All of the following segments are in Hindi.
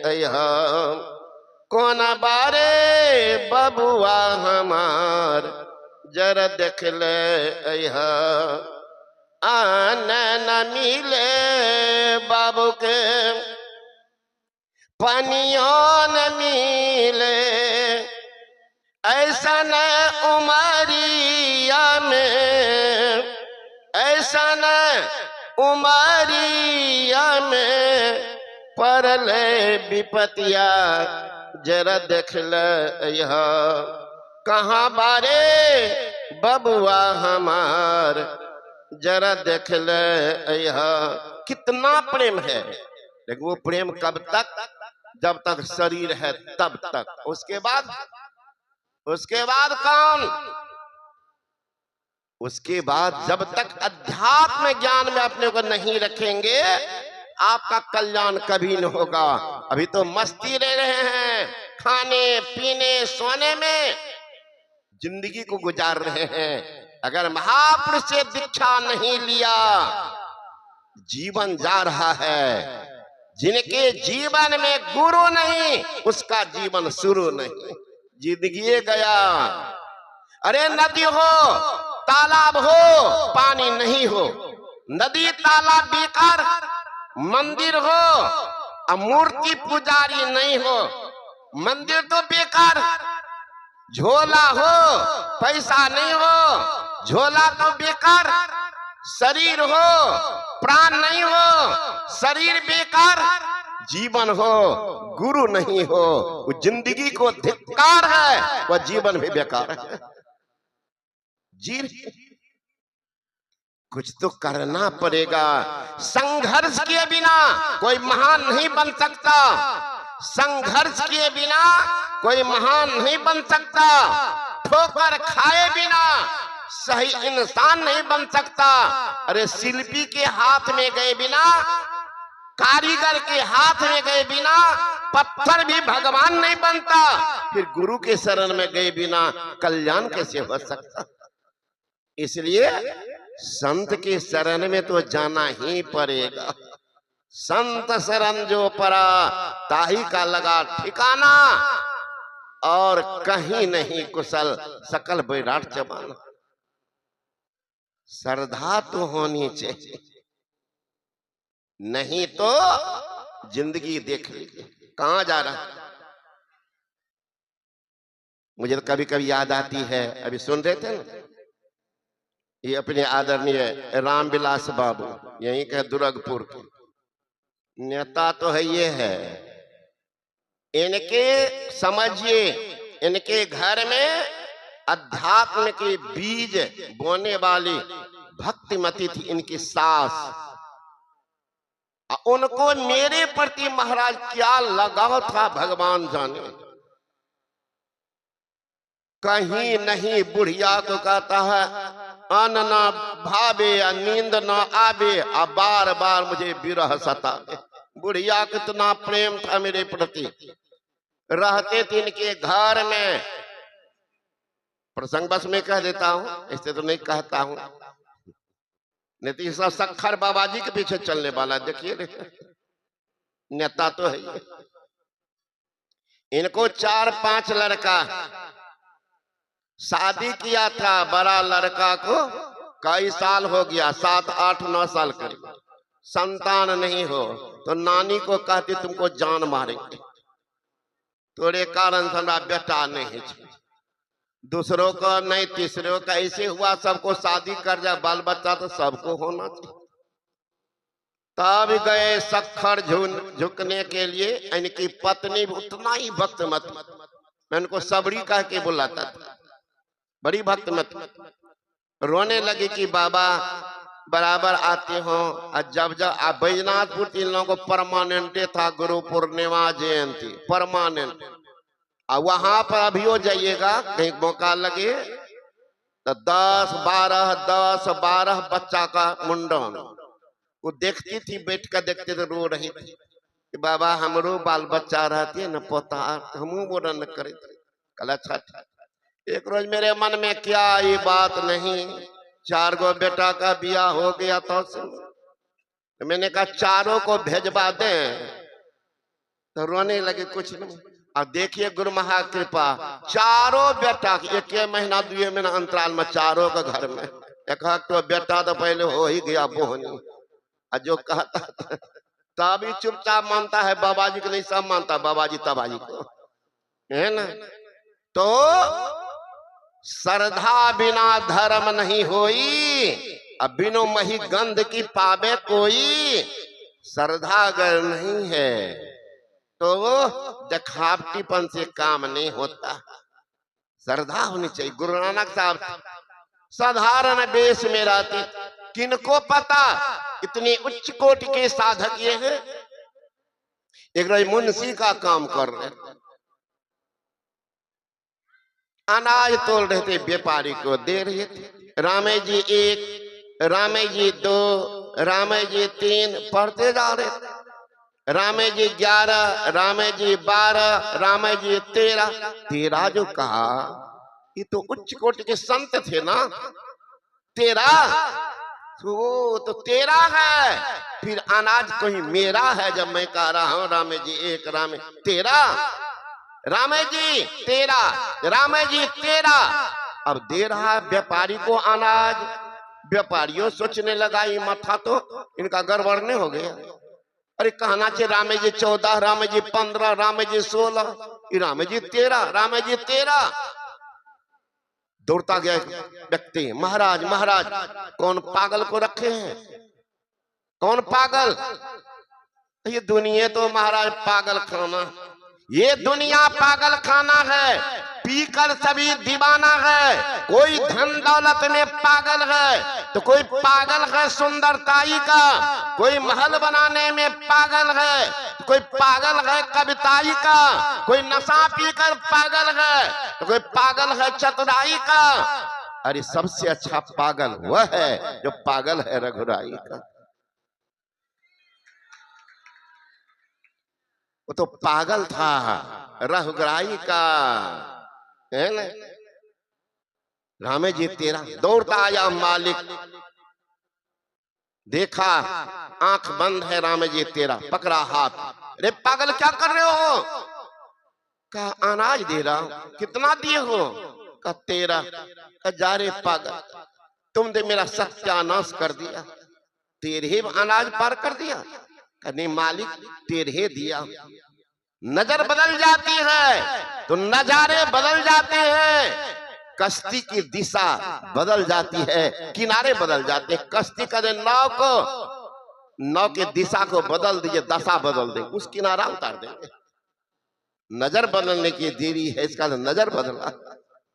अहा कौन बारे बबुआ हमार जरा देख ले अहा आने न मिले बाबू के पानियों न मिले ऐसा न उमरिया में ऐसा न उमरिया में परले विपतिया जरा देख ले यहाँ कहाँ बारे बबुआ हमार जरा देख ले यहाँ कितना प्रेम है। लेकिन वो प्रेम कब तक? जब तक शरीर है तब तक। उसके बाद कौन? उसके बाद जब तक अध्यात्म ज्ञान में अपने को नहीं रखेंगे आपका कल्याण कभी न होगा। अभी तो मस्ती ले रहे हैं, खाने पीने सोने में जिंदगी को गुजार रहे हैं। अगर महापुरुष से दीक्षा नहीं लिया जीवन जा रहा है। जिनके जीवन में गुरु नहीं उसका जीवन शुरू नहीं, जिंदगी गया। अरे नदी हो तालाब हो पानी नहीं हो, नदी तालाब बेकार, मंदिर हो अब मूर्ति पुजारी नहीं हो, मंदिर तो बेकार, झोला हो पैसा नहीं हो, झोला तो बेकार, शरीर हो प्राण नहीं हो, शरीर बेकार, जीवन हो गुरु नहीं हो, वो जिंदगी को धिक्कार है, वह जीवन भी बेकार है। जी कुछ तो करना पड़ेगा। संघर्ष के बिना कोई महान नहीं बन सकता, संघर्ष के बिना कोई महान नहीं बन सकता, ठोकर खाए बिना सही इंसान नहीं बन सकता। अरे शिल्पी के हाथ में गए बिना, कारीगर के हाथ में गए बिना पत्थर भी भगवान नहीं बनता, फिर गुरु के शरण में गए बिना कल्याण कैसे हो सकता? इसलिए संत के शरण में तो जाना ही पड़ेगा। संत शरण जो पड़ा ताही का लगा ठिकाना, और कहीं नहीं कुशल सकल बैराट जमाना। श्रद्धा तो होनी चाहिए, नहीं तो जिंदगी देख लीजिए कहां जा रहा। मुझे तो कभी कभी याद आती है, अभी सुन रहे थे ना, ये अपने आदरणीय रामविलास बाबू यहीं के दुर्गपुर के नेता तो है, ये है। इनके समझिए इनके घर में अध्यात्म के बीज बोने वाली भक्तिमती थी इनकी सास। उनको मेरे प्रति महाराज क्या लगाव था भगवान जाने। कहीं नहीं बुढ़िया को कहता है अन्न न भावे या नींद न आवे, अब बार बार मुझे विरह सतावे। बुढ़िया कितना प्रेम था मेरे प्रति। रहते थे इनके घर में, प्रसंग बस में कह देता हूं, ऐसे तो नहीं कहता हूं, नहीं तो सब सखर बाबा जी के पीछे चलने वाला। देखिए नेता तो है ये। इनको 4-5 लड़का, शादी किया था बड़ा लड़का को, कई साल हो गया, 7, 8, 9 साल करीब, संतान नहीं हो तो नानी को कहती तुमको जान मारेंगे, तोरे कारण से हमारा बेटा नहीं। दूसरों को नहीं, तीसरों का ऐसे हुआ, सबको शादी कर जाए, बाल बच्चा तो सबको होना चाहिए। तब गए सखर झुकने के लिए। इनकी पत्नी उतना ही भक्त मत, मैं उनको सबरी कह के बुलाता था, बड़ी भक्त मत। रोने लगी कि बाबा बराबर आते हो। और जब आप बैजनाथपुर, इन लोगों को परमानेंट था गुरु पूर्णिमा जयंती परमानेंट, और वहां पर अभी हो जाइएगा कहीं मौका लगे तो 10-12 बच्चा का मुंडन। वो देखती थी, बैठ कर देखते थे, रो रही थी कि बाबा हमरो बाल बच्चा रहती है न पोता, हमू बोरन करे। कल अच्छा। एक रोज मेरे मन में क्या ये बात नहीं, 4 गो बेटा का बियाह हो गया तो मैंने कहा 4 को भेजवा दें, तो रोने लगे कुछ नहीं। अब देखिए गुरु महाकृपा, चारों बेटा एक महीना 2 महीना अंतराल में चारों का घर में एक तो बेटा तो पहले हो ही गया बोहनी। जो कहता तभी चुपचाप मानता है, बाबा जी को नहीं सब मानता, बाबा जी तबाजी को, है ना। तो श्रद्धा बिना धर्म नहीं होई, अब बिनो मही गंध की पावे कोई। श्रद्धा अगर नहीं है तो दिखावटीपन से काम नहीं होता, श्रद्धा होनी चाहिए। गुरु नानक साहब साधारण वेश में रहते, किनको पता इतनी उच्च कोटि के साधक ये हैं। एक मुंशी का काम कर रहे, अनाज तोल रहे थे, व्यापारी को दे रहे थे। रामे जी 1, रामे जी 2, रामे जी 3 पढ़ते जा रहे थे। रामे जी 11, रामे जी 12, रामे जी 13 जो कहा, ये तो उच्च कोटि के संत थे ना। 13 तो 13 है, फिर अनाज कोई मेरा है। जब मैं कह रहा हूं रामे जी 1, रामे 13, रामे जी 13, रामे जी 13, अब दे रहा है व्यापारी को अनाज। व्यापारियों सोचने लगा ये माथा तो इनका गड़बड़ नहीं हो गया। अरे कहना चाहिए रामे जी 14, रामे जी 15, रामे जी 16, रामे जी 13, रामे जी 13। दौड़ता गया व्यक्ति, महाराज महाराज कौन पागल को रखे हैं, कौन पागल? ये दुनिया तो महाराज पागल खाना, ये दुनिया पागल खाना है, पीकर सभी दीवाना है। कोई धन दौलत में पागल है तो कोई पागल है सुंदरताई का, कोई महल बनाने में पागल है, कोई पागल है कविताई का, कोई नशा पीकर पागल है तो कोई पागल है चतुराई का। अरे सबसे अच्छा पागल वह है जो पागल है रघुराई का। वो तो पागल था रघुराई का, है ना। रामे जी 13, दौड़ता आया मालिक, देखा आंख बंद है रामे जी 13, पकड़ा हाथ। अरे पागल क्या कर रहे हो? कहा अनाज दे रहा हूं। कितना दिए हो? कहा 13। कहा जा रे पागल, तुमने मेरा सत्यानाश कर दिया, 13 अनाज पार कर दिया। नहीं मालिक 13 दिया। नजर बदल जाती है तो नजारे बदल जाते हैं, कश्ती की दिशा बदल जाती है, किनारे बदल जाते हैं। कश्ती का नाव के दिशा को बदल दीजिए, दशा बदल देंगे, उस किनारा उतार देंगे। नजर बदलने की देरी है, इसका नजर बदला।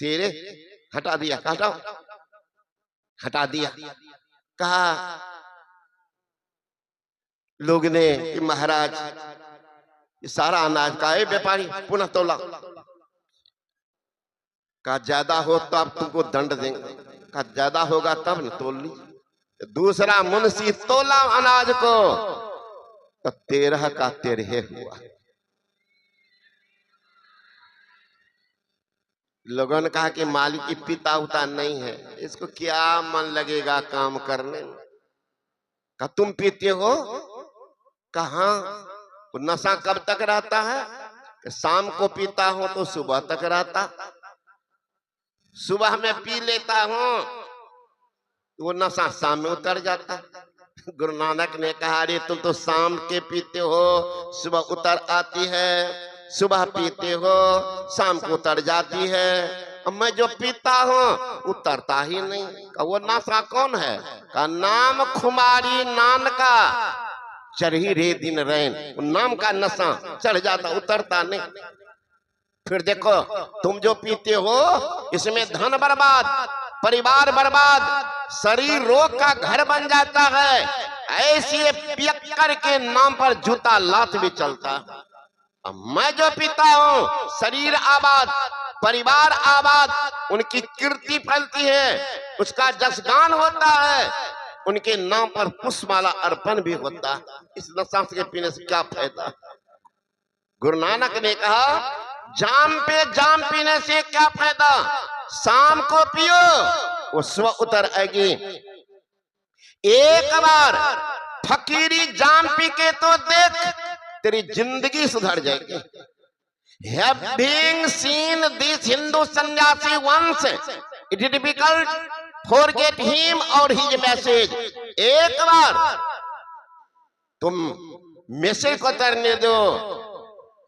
13 हटा दिया, हटाओ, हटा दिया। कहा लोग ने कि महाराज ये सारा अनाज का है, व्यापारी पुनः तोला। कहा ज्यादा हो तो आप तुमको दंड देंगे। कहा ज्यादा होगा तब न तोल लीजिए। दूसरा मुंशी तोला अनाज को तो 13 का 13 हुआ। लोगों ने कहा कि मालिक की पिता उता नहीं है, इसको क्या मन लगेगा काम करने में। कहा तुम पीते हो? कहा नशा कब तक रहता है? शाम को पीता हूं तो सुबह तक रहता, सुबह में पी लेता हूं वो नशा शाम में उतर जाता। गुरु नानक ने कहा अरे तुम तो शाम के पीते हो, सुबह उतर आती है, सुबह पीते हो शाम को उतर जाती है, अब मैं जो पीता हूं उतरता ही नहीं। वो नशा कौन है? का नाम खुमारी नान का चढ़ी रे दिन रैन, नाम का नशा चढ़ जाता, उतरता नहीं। फिर देखो तुम जो पीते हो इसमें धन बर्बाद, परिवार बर्बाद, शरीर रोग का घर बन जाता है। ऐसे पियक्कर के नाम पर जूता लात भी चलता। मैं जो पीता हूँ शरीर आबाद, परिवार आबाद, उनकी कीर्ति फैलती है, उसका जसगान होता है, उनके नाम पर पुष्पमाला अर्पण भी होता है। इस नशा के पीने से क्या फायदा? गुरु नानक ने कहा जाम पे जाम पीने से क्या फायदा, शाम को पियो वो सुबह उतर आएगी। एक बार फकीरी जाम पी के तो देख, तेरी जिंदगी सुधर जाएगी। Having seen this Hindu sannyasi once, it is difficult forget him or his message. एक बार तुम मैसेज को करने दो।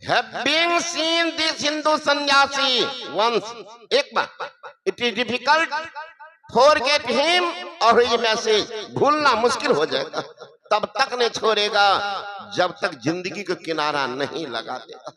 Having seen this Hindu sannyasi once, एक बार, it is difficult forget him or his message. भूलना मुश्किल हो जाएगा, तब तक नहीं छोड़ेगा जब तक जिंदगी को किनारा नहीं लगा देगा।